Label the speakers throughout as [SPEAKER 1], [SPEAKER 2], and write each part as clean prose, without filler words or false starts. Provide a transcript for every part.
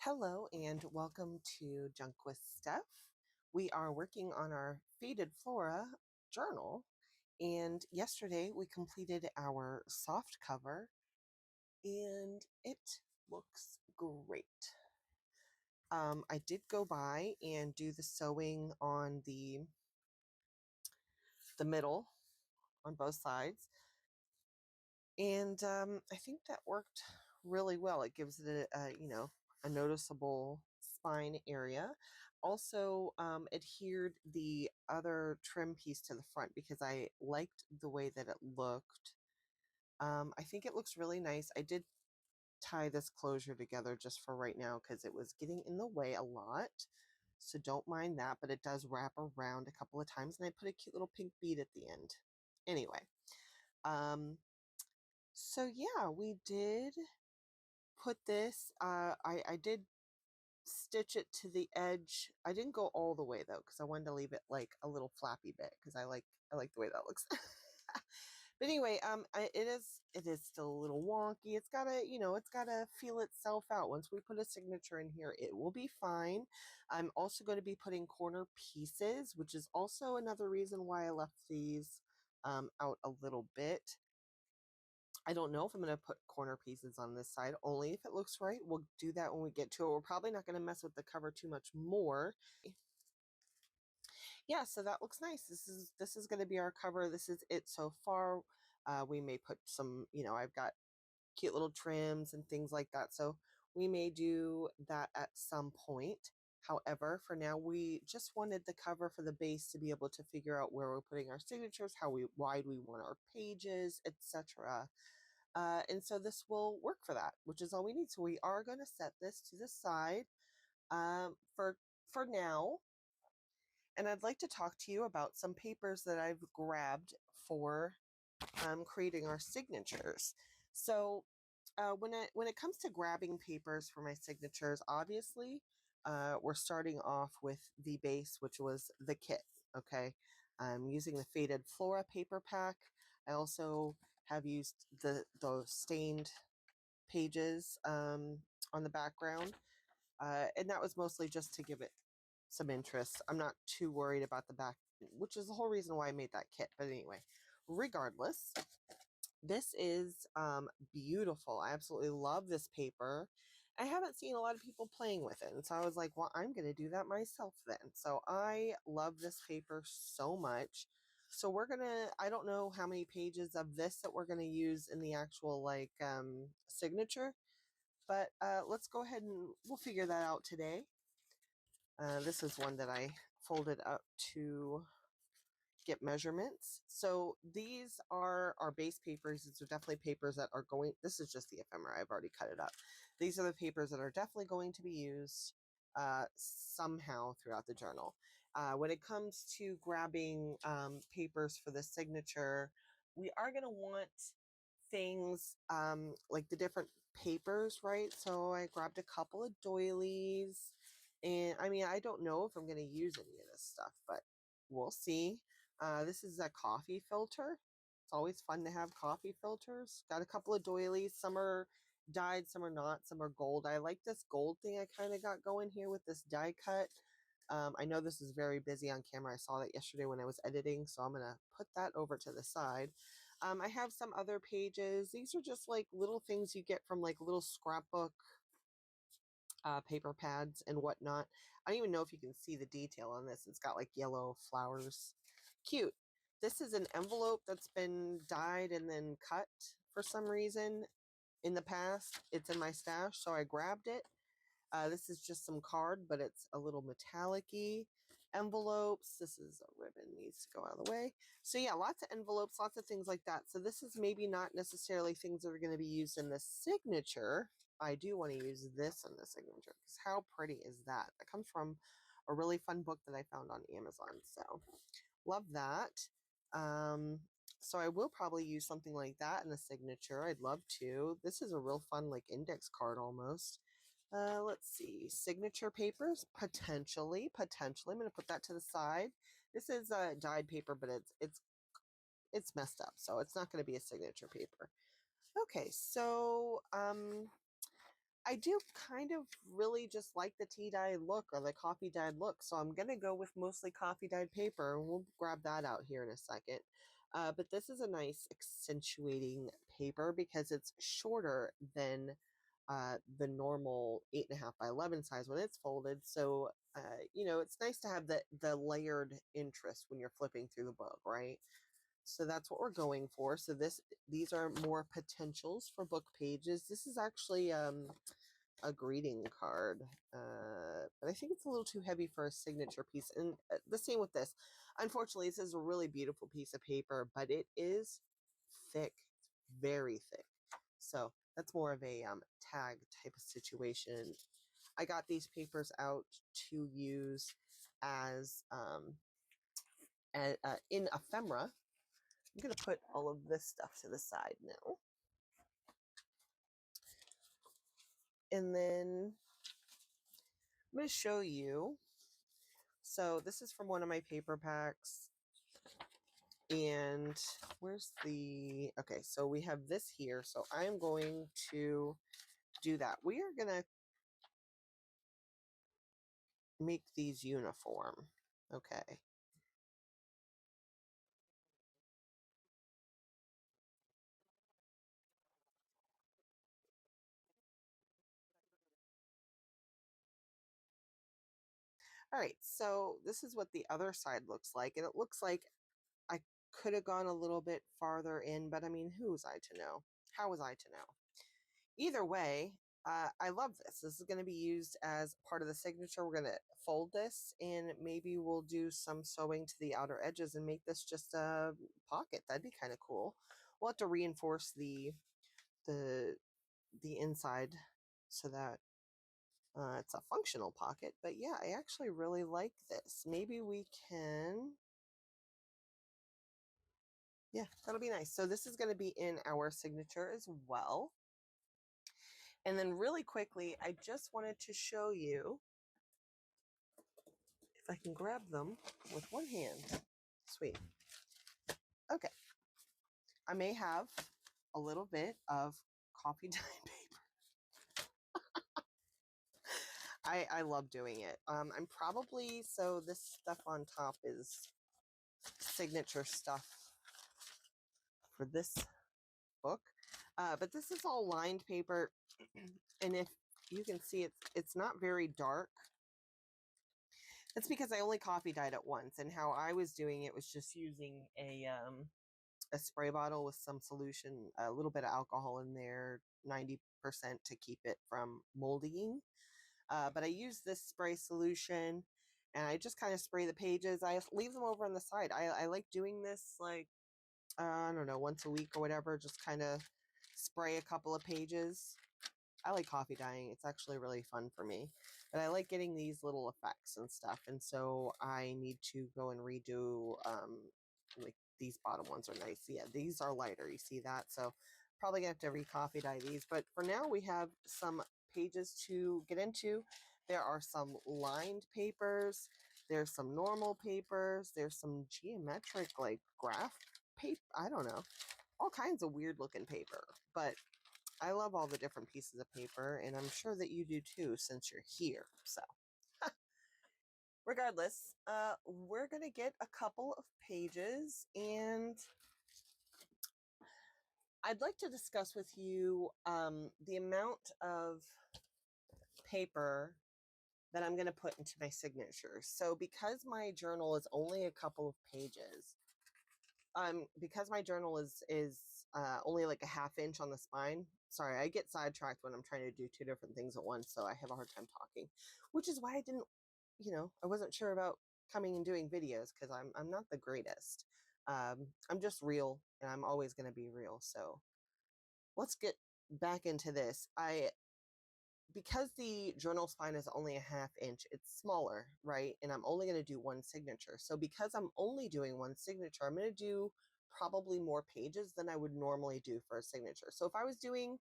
[SPEAKER 1] Hello and welcome to Junk with Steph. We are working on our Faded Flora journal, and yesterday we completed our soft cover, and it looks great. I did go by and do the sewing on the middle on both sides, and I think that worked really well. It gives it a noticeable spine area. Also, adhered the other trim piece to the front because I liked the way that it looked. I think it looks really nice. I did tie this closure together just for right now because it was getting in the way a lot. So don't mind that, but it does wrap around a couple of times, and I put a cute little pink bead at the end. Anyway, so yeah, we did put this. I did stitch it to the edge. I didn't go all the way though because I wanted to leave it like a little flappy bit because I like the way that looks. But anyway, it is still a little wonky. It's gotta feel itself out. Once we put a signature in here, it will be fine. I'm also going to be putting corner pieces, which is also another reason why I left these out a little bit. I don't know if I'm going to put corner pieces on this side, only if it looks right. We'll do that when we get to it. We're probably not going to mess with the cover too much more. Yeah, so that looks nice. This is going to be our cover. This is it so far. We may put some, I've got cute little trims and things like that. So we may do that at some point. However, for now, we just wanted the cover for the base to be able to figure out where we're putting our signatures, how wide we want our pages, etc. And so this will work for that, which is all we need. So we are going to set this to the side for now. And I'd like to talk to you about some papers that I've grabbed for creating our signatures. So when it comes to grabbing papers for my signatures, obviously we're starting off with the base, which was the kit. Okay, I'm using the Faded Flora paper pack. I also have used the stained pages on the background, and that was mostly just to give it some interest. I'm not too worried about the back, which is the whole reason why I made that kit. But anyway, regardless, this is beautiful. I absolutely love this paper. I haven't seen a lot of people playing with it, and so I was like, well, I'm going to do that myself then. So I love this paper so much. So I don't know how many pages of this that we're going to use in the actual signature, but let's go ahead and we'll figure that out today. This is one that I folded up to get measurements. So these are our base papers. These are definitely papers that are going, this is just the ephemera. I've already cut it up. These are the papers that are definitely going to be used somehow throughout the journal. When it comes to grabbing papers for the signature, we are going to want things like the different papers, right? So I grabbed a couple of doilies, and I mean, I don't know if I'm going to use any of this stuff, but we'll see. This is a coffee filter. It's always fun to have coffee filters. Got a couple of doilies. Some are dyed, some are not, some are gold. I like this gold thing I kind of got going here with this die cut. I know this is very busy on camera. I saw that yesterday when I was editing, so I'm going to put that over to the side. I have some other pages. These are just like little things you get from like little scrapbook paper pads and whatnot. I don't even know if you can see the detail on this. It's got like yellow flowers. Cute. This is an envelope that's been dyed and then cut for some reason in the past. It's in my stash, so I grabbed it. This is just some card, but it's a little metallic-y. Envelopes. This is a ribbon, needs to go out of the way. So yeah, lots of envelopes, lots of things like that. So this is maybe not necessarily things that are going to be used in the signature. I do want to use this in the signature because how pretty is that? That comes from a really fun book that I found on Amazon. So love that. So I will probably use something like that in the signature. I'd love to. This is a real fun like index card almost. Let's see, signature papers, potentially. I'm going to put that to the side. This is dyed paper, but it's messed up, so it's not going to be a signature paper. Okay, so I do kind of really just like the tea dyed look or the coffee dyed look. So I'm going to go with mostly coffee dyed paper. We'll grab that out here in a second. But this is a nice accentuating paper because it's shorter than the normal 8.5 by 11 size when it's folded. So, you know, it's nice to have the layered interest when you're flipping through the book, right? So that's what we're going for. So these are more potentials for book pages. This is actually a greeting card, but I think it's a little too heavy for a signature piece. And the same with this. Unfortunately, this is a really beautiful piece of paper, but it is thick, very thick. So that's more of a tag type of situation. I got these papers out to use as in ephemera. I'm going to put all of this stuff to the side now. And then I'm going to show you. So this is from one of my paper packs. And where's the, okay, so we have this here. So I'm going to do that. We are going to make these uniform. Okay. All right, so this is what the other side looks like. And it looks like I could have gone a little bit farther in, but I mean, who was I to know? How was I to know? Either way, I love this. This is going to be used as part of the signature. We're going to fold this and maybe we'll do some sewing to the outer edges and make this just a pocket. That'd be kind of cool. We'll have to reinforce the the inside so that it's a functional pocket. But yeah, I actually really like this. Maybe we can, yeah, that'll be nice. So this is going to be in our signature as well. And then really quickly, I just wanted to show you, if I can grab them with one hand. Sweet. Okay. I may have a little bit of coffee dye paper. I love doing it. I'm probably, so this stuff on top is signature stuff for this book. But this is all lined paper. And if you can see, it's not very dark. That's because I only coffee dyed it once. And how I was doing it was just using a spray bottle with some solution, a little bit of alcohol in there, 90% to keep it from moldying. But I use this spray solution and I just kind of spray the pages. I leave them over on the side. I like doing this like, I don't know, once a week or whatever, just kind of spray a couple of pages. I like coffee dyeing. It's actually really fun for me. But I like getting these little effects and stuff. And so I need to go and redo, like these bottom ones are nice. Yeah, these are lighter. You see that? So probably gonna have to re-coffee dye these. But for now, we have some pages to get into. There are some lined papers. There's some normal papers. There's some geometric, like graph paper. I don't know. All kinds of weird looking paper. But I love all the different pieces of paper, and I'm sure that you do too since you're here. So, regardless, we're going to get a couple of pages, and I'd like to discuss with you the amount of paper that I'm going to put into my signature. So, because my journal is only a couple of pages, because my journal is only like a half inch on the spine. Sorry, I get sidetracked when I'm trying to do two different things at once, so I have a hard time talking, which is why I didn't, I wasn't sure about coming and doing videos because I'm not the greatest. I'm just real, and I'm always going to be real. So let's get back into this. Because the journal spine is only a half inch, it's smaller, right? And I'm only going to do one signature. So because I'm only doing one signature, I'm going to do probably more pages than I would normally do for a signature. So if I was doing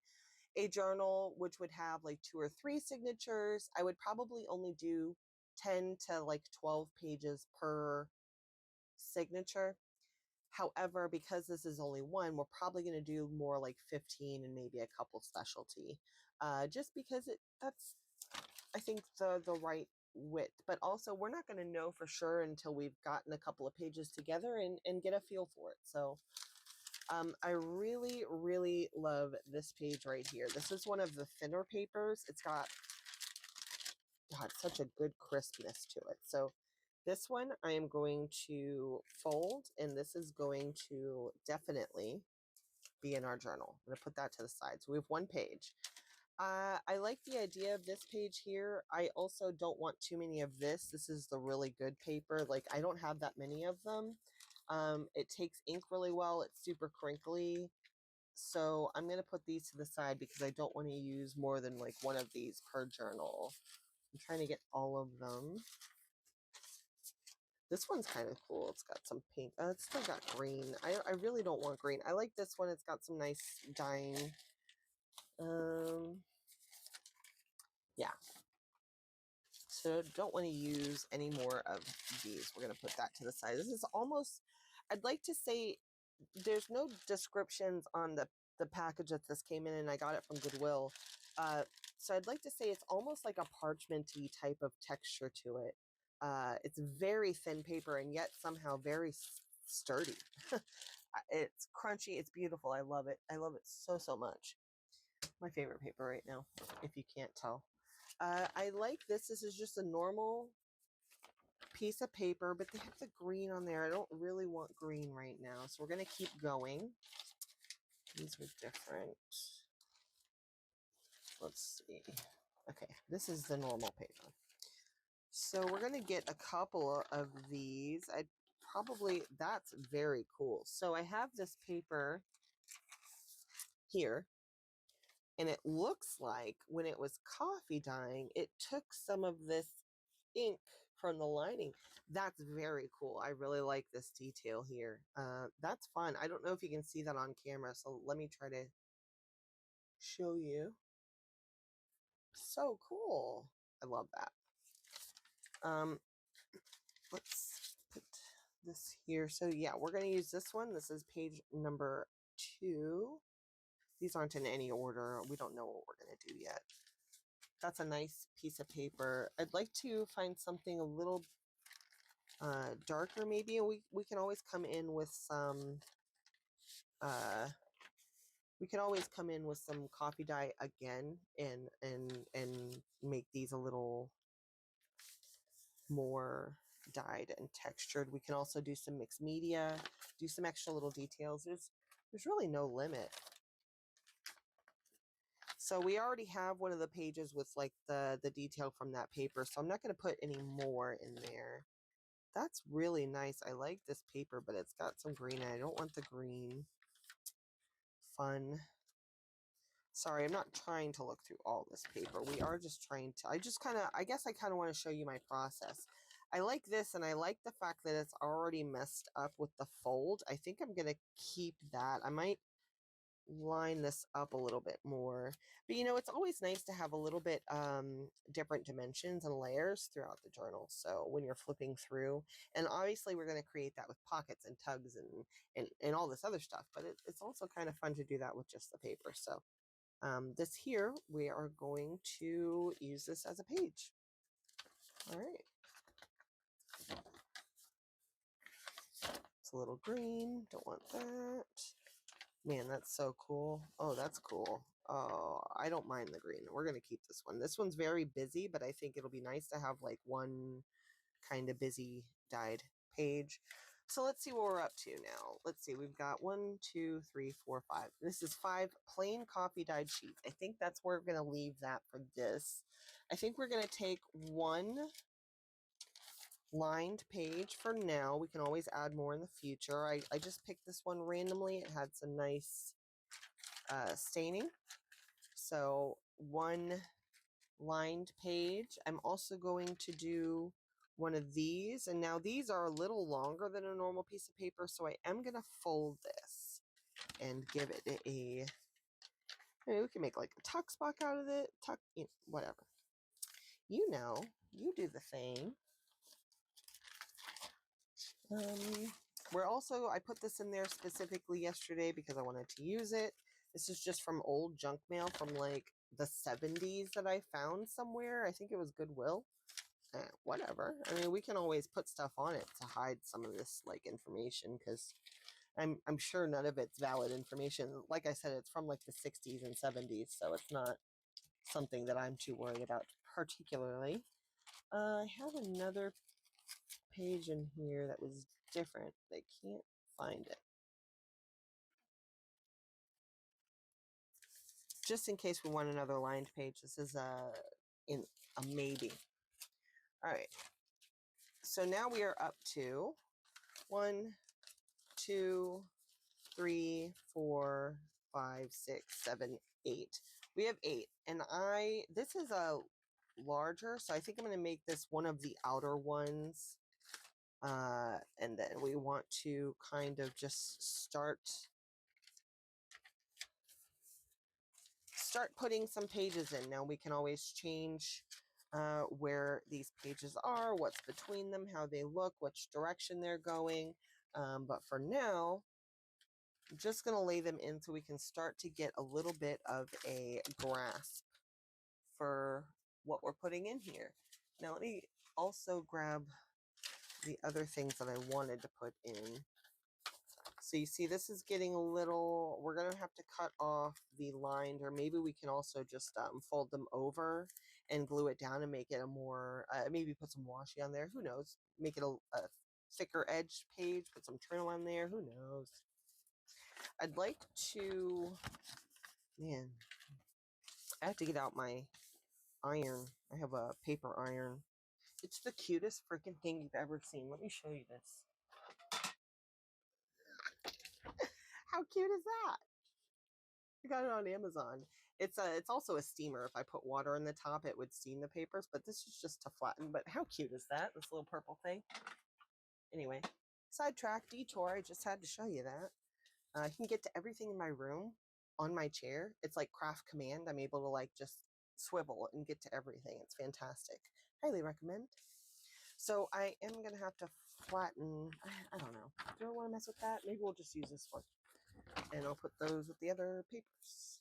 [SPEAKER 1] a journal which would have like 2 or 3 signatures, I would probably only do 10 to like 12 pages per signature. However, because this is only one, we're probably going to do more like 15 and maybe a couple specialty. just because that's, I think, the right width. But also, we're not going to know for sure until we've gotten a couple of pages together and get a feel for it. So I really, really love this page right here. This is one of the thinner papers. It's got, God, such a good crispness to it. So this one I am going to fold, and this is going to definitely be in our journal. I'm going to put that to the side. So we have one page. I like the idea of this page here. I also don't want too many of this. This is the really good paper. Like, I don't have that many of them. It takes ink really well. It's super crinkly. So I'm going to put these to the side because I don't want to use more than like one of these per journal. I'm trying to get all of them. This one's kind of cool. It's got some pink. It's still got green. I really don't want green. I like this one. It's got some nice dyeing. Yeah. So don't want to use any more of these. We're going to put that to the side. This is almost, I'd like to say, there's no descriptions on the package that this came in, and I got it from Goodwill. So I'd like to say it's almost like a parchmenty type of texture to it. It's very thin paper and yet somehow very sturdy. It's crunchy. It's beautiful. I love it. I love it so, so much. My favorite paper right now, if you can't tell. I like this. This is just a normal piece of paper, but they have the green on there. I don't really want green right now, so we're going to keep going. These are different. Let's see. Okay, this is the normal paper. So we're going to get a couple of these. That's very cool. So I have this paper here, and it looks like when it was coffee dyeing, it took some of this ink from the lining. That's very cool. I really like this detail here. That's fun. I don't know if you can see that on camera, so let me try to show you. So cool. I love that. Let's put this here. So yeah, we're going to use this one. This is page number 2. These aren't in any order. We don't know what we're going to do yet. That's a nice piece of paper. I'd like to find something a little darker maybe, and we can always come in with some coffee dye again and make these a little more dyed and textured. We can also do some mixed media, do some extra little details. There's really no limit. So we already have one of the pages with like the detail from that paper, so I'm not going to put any more in there. That's really nice. I like this paper, but it's got some green. I don't want the green. Fun. Sorry, I'm not trying to look through all this paper. We are just trying to, I guess I kind of want to show you my process. I like this, and I like the fact that it's already messed up with the fold. I think I'm going to keep that. I might line this up a little bit more, but you know, it's always nice to have a little bit different dimensions and layers throughout the journal, so when you're flipping through, and obviously we're going to create that with pockets and tugs and all this other stuff, but it's also kind of fun to do that with just the paper. So this here, we are going to use this as a page. All right, it's a little green, don't want that. Man, that's so cool. Oh, that's cool. Oh, I don't mind the green. We're going to keep this one. This one's very busy, but I think it'll be nice to have like one kind of busy dyed page. So let's see what we're up to now. Let's see. We've got 1, 2, 3, 4, 5. This is 5 plain coffee dyed sheets. I think that's where we're going to leave that for this. I think we're going to take one lined page for now. We can always add more in the future. I just picked this one randomly. It had some nice staining. So one lined page. I'm also going to do one of these, and now these are a little longer than a normal piece of paper, so I am going to fold this and give it a, maybe we can make like a tuck spot out of it, whatever. You know, you do the thing. I put this in there specifically yesterday because I wanted to use it. This is just from old junk mail from like the 70s that I found somewhere. I think it was Goodwill. Whatever. I mean, we can always put stuff on it to hide some of this like information, because I'm sure none of it's valid information. Like I said, it's from like the 60s and 70s, so it's not something that I'm too worried about particularly. I have another page in here that was different. I can't find it. Just in case we want another lined page, this is a maybe. All right. So now we are up to 1, 2, 3, 4, 5, 6, 7, 8. We have 8, and this is a larger, so I think I'm going to make this one of the outer ones. And then we want to kind of just start putting some pages in. Now we can always change where these pages are, what's between them, how they look, which direction they're going. But for now, I'm just going to lay them in so we can start to get a little bit of a grasp for what we're putting in here. Now let me also grab the other things that I wanted to put in. So you see, this is getting a little, we're going to have to cut off the lined, or maybe we can also just fold them over and glue it down and make it a more, maybe put some washi on there. Who knows? Make it a thicker edge page, put some trim on there. Who knows? I'd like to, man, I have to get out my iron. I have a paper iron. It's the cutest freaking thing you've ever seen. Let me show you this. How cute is that? I got it on Amazon. It's also a steamer. If I put water in the top, it would steam the papers, but this is just to flatten. But how cute is that? This little purple thing. Anyway, sidetrack, detour. I just had to show you that. I can get to everything in my room on my chair. It's like Craft Command. I'm able to like just swivel and get to everything. It's fantastic. Highly recommend. So I am going to have to flatten. I don't know. Do I want to mess with that? Maybe we'll just use this one. And I'll put those with the other papers.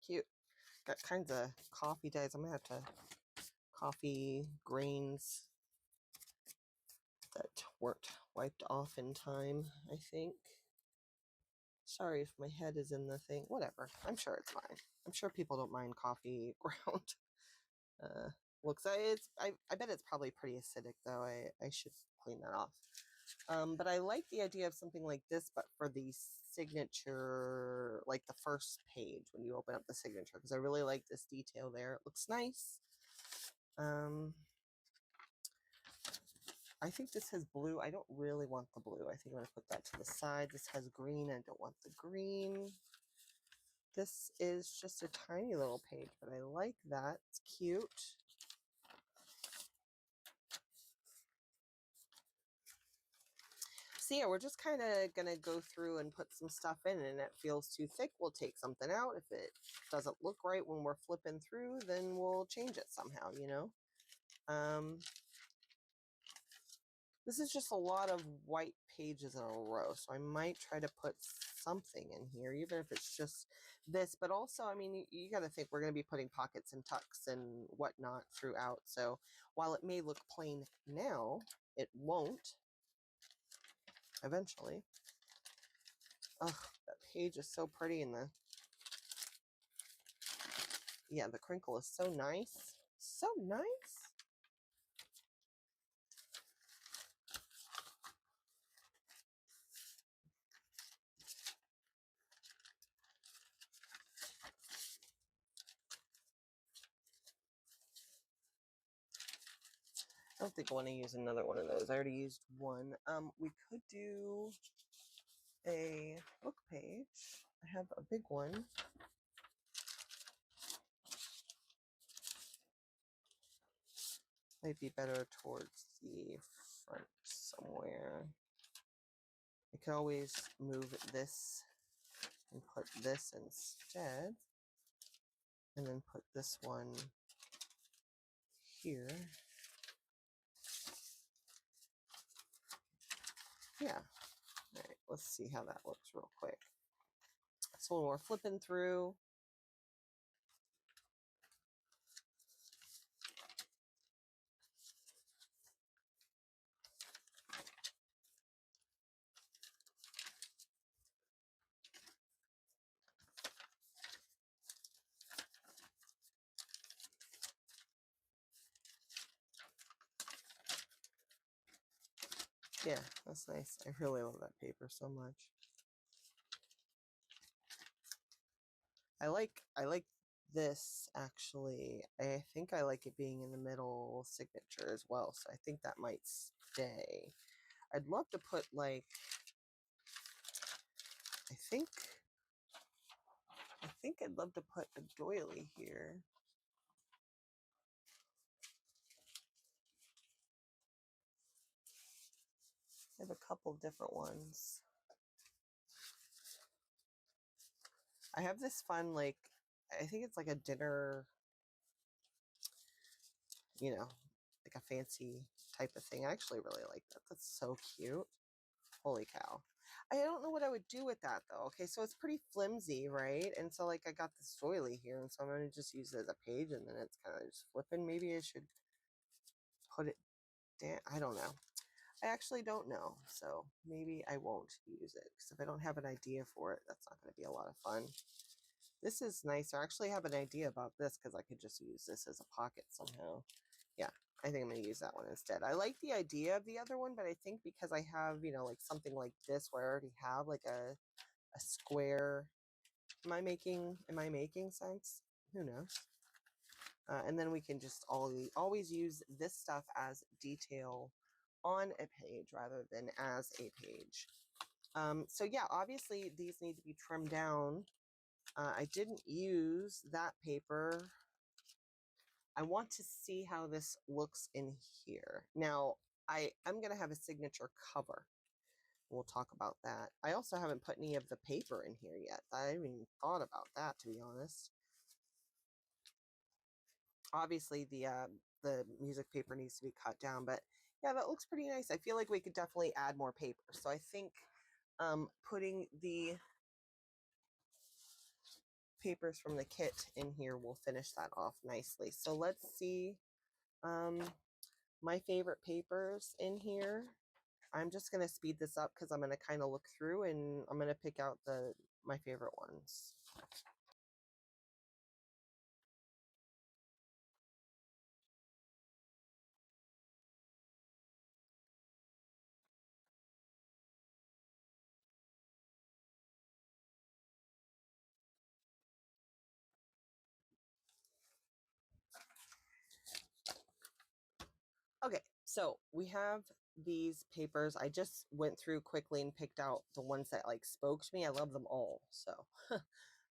[SPEAKER 1] Cute. Got kinds of coffee dyes. I'm going to have to coffee grains that weren't wiped off in time, I think. Sorry if my head is in the thing. Whatever. I'm sure it's fine. I'm sure people don't mind coffee ground. Looks like I bet it's probably pretty acidic though. I should clean that off. But I like the idea of something like this, but for the signature, like the first page when you open up the signature, because I really like this detail there. It looks nice. I think this has blue. I don't really want the blue. I think I'm going to put that to the side. This has green. I don't want the green. This is just a tiny little page, but I like that. It's cute. So yeah, we're just kind of going to go through and put some stuff in, and if it feels too thick, we'll take something out. If it doesn't look right when we're flipping through, then we'll change it somehow, you know? This is just a lot of white pages in a row, so I might try to put something in here, even if it's just this. But also, I mean, you got to think we're going to be putting pockets and tucks and whatnot throughout. So while it may look plain now, it won't eventually. Oh, that page is so pretty, and the crinkle is so nice. So nice. I don't think I want to use another one of those. I already used one. We could do a book page. I have a big one. Might be better towards the front somewhere. I could always move this and put this instead. And then put this one here. Yeah. All right, let's see how that looks real quick. So when we're flipping through, yeah, that's nice. I really love that paper so much. I like this actually. I think I like it being in the middle signature as well, so I think that might stay. I'd love to put like, I think I'd love to put a doily here. I have a couple different ones. I have this fun, like, I think it's like a dinner, you know, like a fancy type of thing. I actually really like that. That's so cute. Holy cow. I don't know what I would do with that though. Okay, so it's pretty flimsy, right? And so like I got this doily here, and so I'm gonna just use it as a page, and then it's kind of just flipping. Maybe I should put it down. I don't know. I actually don't know. So maybe I won't use it, because if I don't have an idea for it, that's not going to be a lot of fun. This is nice. I actually have an idea about this, because I could just use this as a pocket somehow. Yeah, I think I'm going to use that one instead. I like the idea of the other one, but I think because I have, you know, like something like this where I already have like a square. Am I making sense? Who knows? And then we can just always use this stuff as detail on a page rather than as a page. So yeah, obviously these need to be trimmed down. I didn't use that paper. I want to see how this looks in here. Now, I'm going to have a signature cover. We'll talk about that. I also haven't put any of the paper in here yet. I haven't even thought about that, to be honest. Obviously, the music paper needs to be cut down, but yeah, that looks pretty nice. I feel like we could definitely add more paper. So I think putting the papers from the kit in here will finish that off nicely. So let's see my favorite papers in here. I'm just going to speed this up because I'm going to kind of look through, and I'm going to pick out my favorite ones. Okay, so we have these papers. I just went through quickly and picked out the ones that like spoke to me. I love them all. So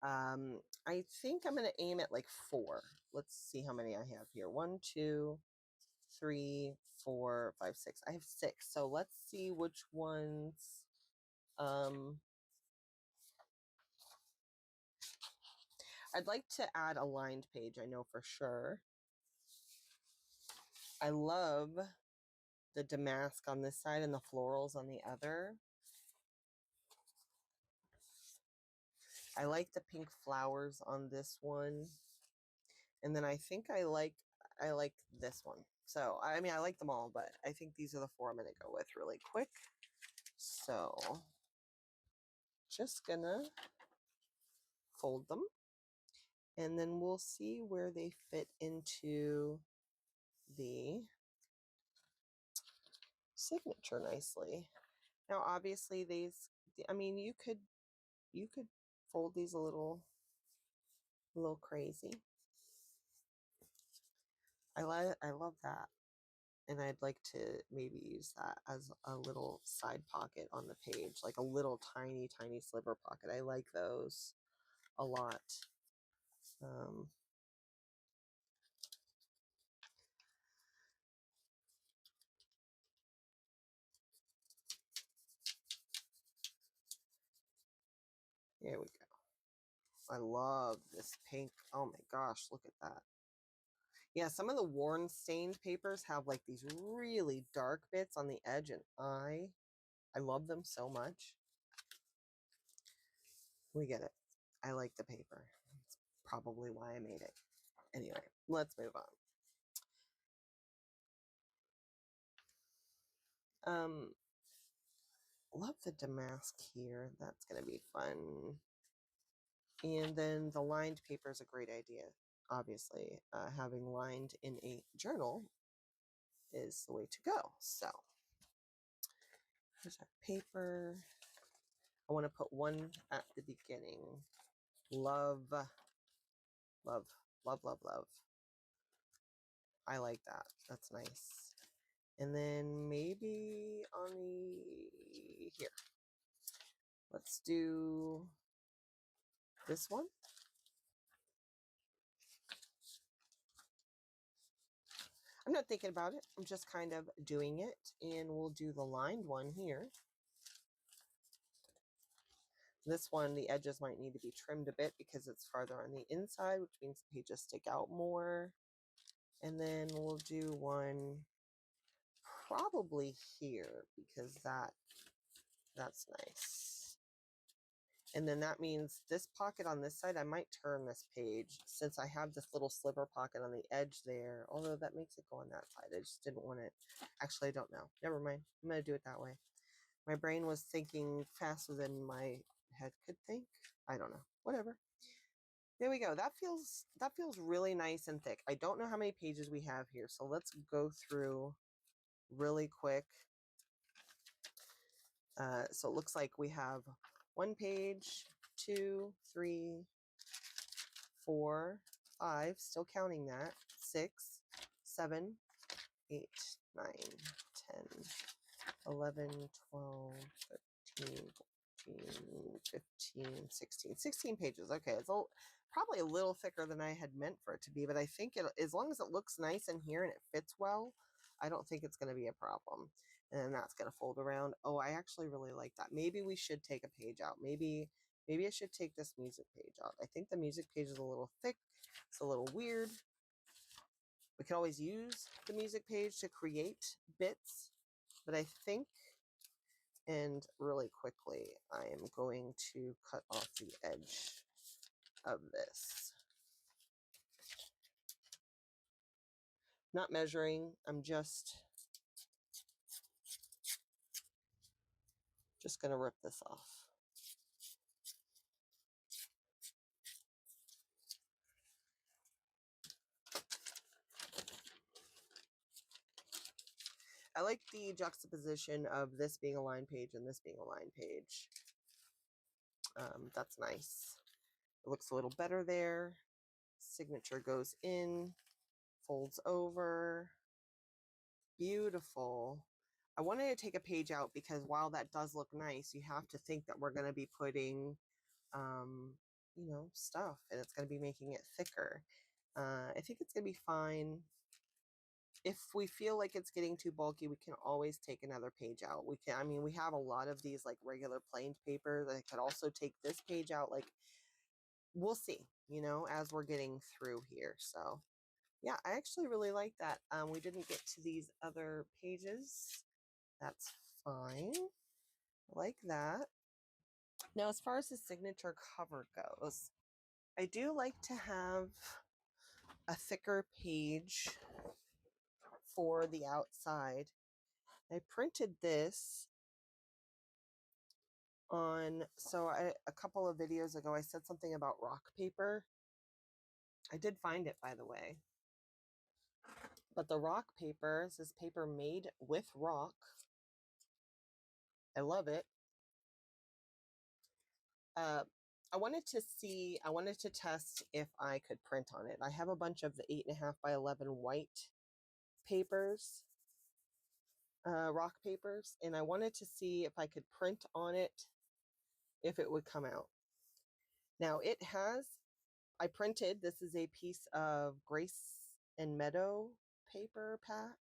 [SPEAKER 1] I think I'm going to aim at like 4. Let's see how many I have here. 1, 2, 3, 4, 5, 6. I have 6. So let's see which ones. I'd like to add a lined page, I know for sure. I love the damask on this side and the florals on the other. I like the pink flowers on this one. And then I think I like this one. So, I mean, I like them all, but I think these are the 4 I'm going to go with really quick. So, just gonna fold them, and then we'll see where they fit into the signature nicely. Now, obviously these, I mean, you could fold these a little crazy. I love that. And I'd like to maybe use that as a little side pocket on the page, like a little tiny sliver pocket. I like those a lot. Here we go. I love this pink. Oh my gosh, look at that. Yeah, some of the worn stained papers have like these really dark bits on the edge, and I love them so much. We get it. I like the paper. That's probably why I made it. Anyway, let's move on. Love the damask here. That's going to be fun. And then the lined paper is a great idea. Obviously, having lined in a journal is the way to go. So here's our paper. I want to put one at the beginning. Love, love, love, love, love. I like that. That's nice. And then maybe on the, here, let's do this one. I'm not thinking about it. I'm just kind of doing it. And we'll do the lined one here. This one, the edges might need to be trimmed a bit because it's farther on the inside, which means the pages stick out more. And then we'll do one probably here because that's nice. And then that means this pocket on this side, I might turn this page since I have this little sliver pocket on the edge there, although that makes it go on that side. I just didn't want it. Actually, I don't know. Never mind. I'm going to do it that way. My brain was thinking faster than my head could think. I don't know. Whatever. There we go. That feels really nice and thick. I don't know how many pages we have here, so let's go through really quick. So it looks like we have 1 page, 2, 3, 4, 5, still counting that, 6, 7, 8, 9, 10, 11, 12, 13, 14, 15, 16. 16 pages. Okay, it's probably a little thicker than I had meant for it to be, but I think as long as it looks nice in here and it fits well, I don't think it's going to be a problem. And then that's going to fold around. Oh, I actually really like that. Maybe we should take a page out. Maybe I should take this music page out. I think the music page is a little thick. It's a little weird. We can always use the music page to create bits, but I think, and really quickly, I am going to cut off the edge of this. Not measuring, I'm just going to rip this off. I like the juxtaposition of this being a line page and this being a line page. That's nice. It looks a little better there. Signature goes in, folds over. Beautiful. I wanted to take a page out because while that does look nice, you have to think that we're going to be putting, you know, stuff, and it's going to be making it thicker. I think it's going to be fine. If we feel like it's getting too bulky, we can always take another page out. I mean, we have a lot of these like regular planed papers. I could also take this page out. Like, we'll see, you know, as we're getting through here. So yeah, I actually really like that. We didn't get to these other pages. That's fine. I like that. Now, as far as the signature cover goes, I do like to have a thicker page for the outside. I printed this on, a couple of videos ago, I said something about rock paper. I did find it, by the way. But the rock paper is this paper made with rock. I love it. I wanted to test if I could print on it. I have a bunch of the 8.5 by 11 white papers, rock papers, and I wanted to see if I could print on it, if it would come out. Now I printed, this is a piece of Grace and Meadow paper pack.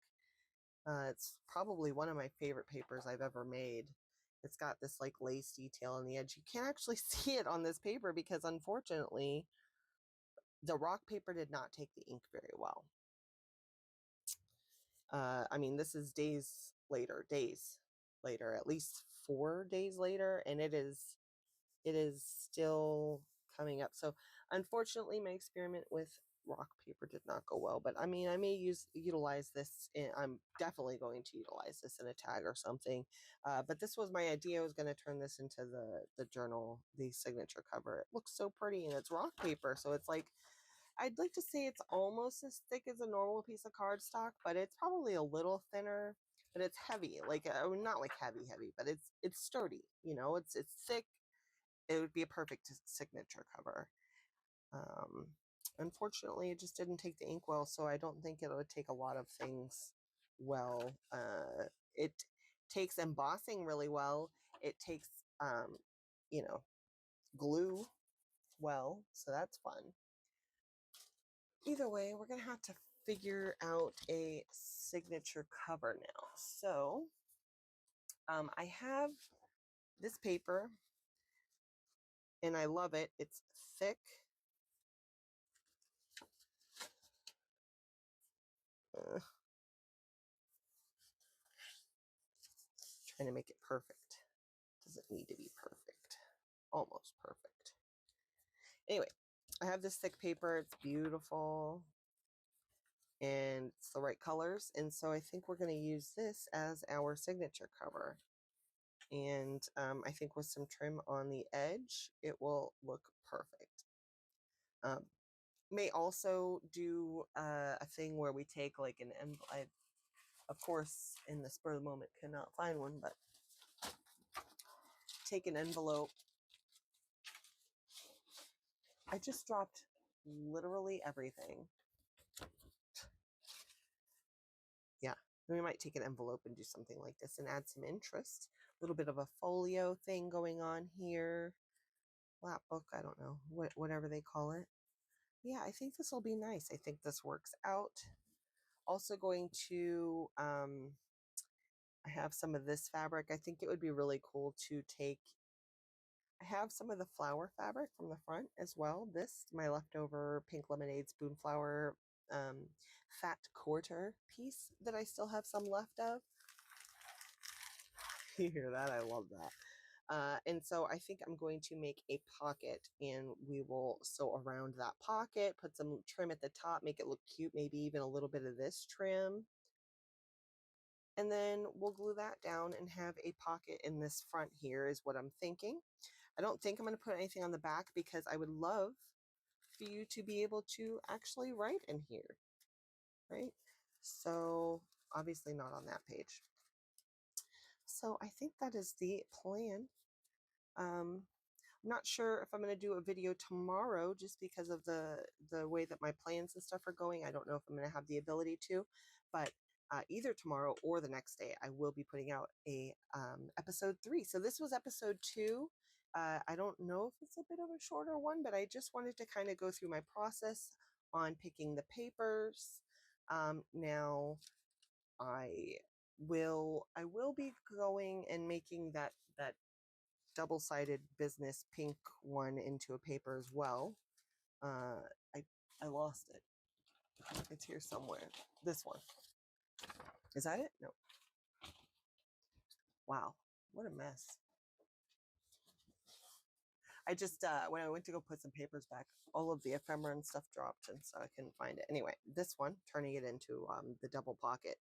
[SPEAKER 1] It's probably one of my favorite papers I've ever made. It's got this like lace detail on the edge. You can't actually see it on this paper because unfortunately the rock paper did not take the ink very well. I mean, this is days later, at least 4 days later, and it is still coming up. So unfortunately, my experiment with rock paper did not go well, but I mean, I may utilize this I'm definitely going to utilize this in a tag or something. But this was my idea. I was going to turn this into the journal, the signature cover. It looks so pretty, and it's rock paper, so it's like, I'd like to say it's almost as thick as a normal piece of cardstock, but it's probably a little thinner. But it's heavy, like not like heavy, but it's sturdy. You know, it's thick. It would be a perfect signature cover. Um, Unfortunately, it just didn't take the ink well, so I don't think it would take a lot of things well. It takes embossing really well. It takes, you know, glue well, so that's fun. Either way, we're going to have to figure out a signature cover now. So I have this paper, and I love it. It's thick. Trying to make it perfect. Doesn't need to be perfect. Almost perfect. Anyway, I have this thick paper. It's beautiful. And it's the right colors. And so I think we're going to use this as our signature cover. And I think with some trim on the edge, it will look perfect. May also do a thing where we take like an envelope. Of course, in the spur of the moment, cannot find one, but take an envelope. I just dropped literally everything. Yeah, we might take an envelope and do something like this and add some interest. A little bit of a folio thing going on here. Lap book, I don't know, whatever they call it. Yeah, I think this will be nice. I think this works out. Also going to, I have some of this fabric. I think it would be really cool to take, I have some of the flower fabric from the front as well. This, my leftover Pink Lemonade Spoonflower fat quarter piece that I still have some left of. You hear that? I love that. And so I think I'm going to make a pocket, and we will sew around that pocket, put some trim at the top, make it look cute, maybe even a little bit of this trim. And then we'll glue that down and have a pocket in this front here is what I'm thinking. I don't think I'm going to put anything on the back because I would love for you to be able to actually write in here, right? So obviously not on that page. So I think that is the plan. I'm not sure if I'm going to do a video tomorrow just because of the way that my plans and stuff are going. I don't know if I'm going to have the ability to, but either tomorrow or the next day, I will be putting out a episode 3. So this was episode 2. I don't know if it's a bit of a shorter one, but I just wanted to kind of go through my process on picking the papers. Now I will be going and making that double-sided business pink one into a paper as well. I lost it. It's here somewhere. This one. Is that it? No. Wow, what a mess. I just, when I went to go put some papers back, all of the ephemera and stuff dropped, and so I couldn't find it. Anyway, this one, turning it into the double pocket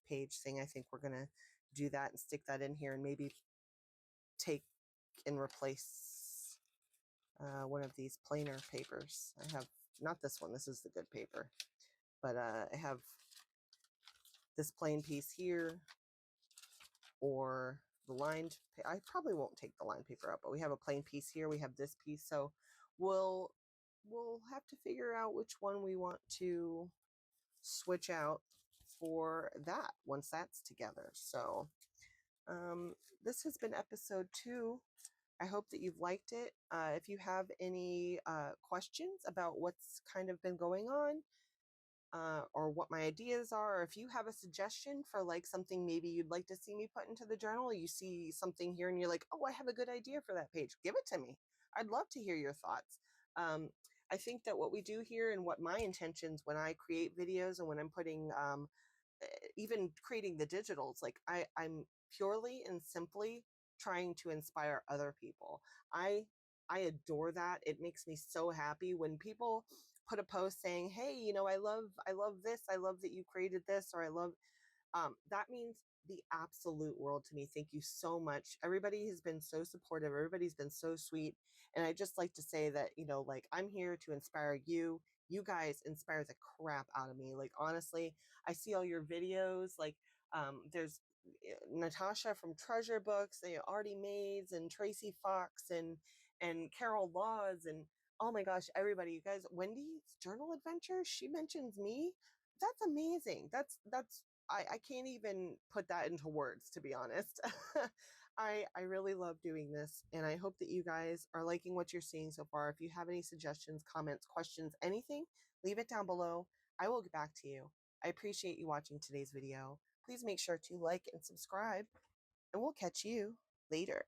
[SPEAKER 1] page thing, I think we're going to do that and stick that in here and maybe take and replace one of these plainer papers. I have, not this one, this is the good paper, but I have this plain piece here, or the lined, I probably won't take the lined paper out, but we have a plain piece here, we have this piece, so we'll have to figure out which one we want to switch out for that once that's together. So this has been episode 2. I hope that you've liked it. If you have any questions about what's kind of been going on, or what my ideas are, or if you have a suggestion for like something maybe you'd like to see me put into the journal, you see something here and you're like, oh, I have a good idea for that page, give it to me. I'd love to hear your thoughts. I think that what we do here and what my intentions when I create videos and when I'm putting even creating the digitals, like I'm purely and simply trying to inspire other people. I I adore that. It makes me so happy when people put a post saying, hey, you know, I love this, I love that you created this, or I love, that means the absolute world to me. Thank you so much. Everybody has been so supportive. Everybody's been so sweet. And I just like to say that, you know, like, I'm here to inspire you. You guys inspire the crap out of me. Like, honestly, I see all your videos. Like, there's Natasha from Treasure Books, the Artie Maids, and Tracy Fox, and Carol Laws, and oh my gosh, everybody, you guys, Wendy's Journal Adventure, she mentions me. That's amazing. That's I can't even put that into words, to be honest. I really love doing this, and I hope that you guys are liking what you're seeing so far. If you have any suggestions, comments, questions, anything, leave it down below. I will get back to you. I appreciate you watching today's video. Please make sure to like and subscribe, and we'll catch you later.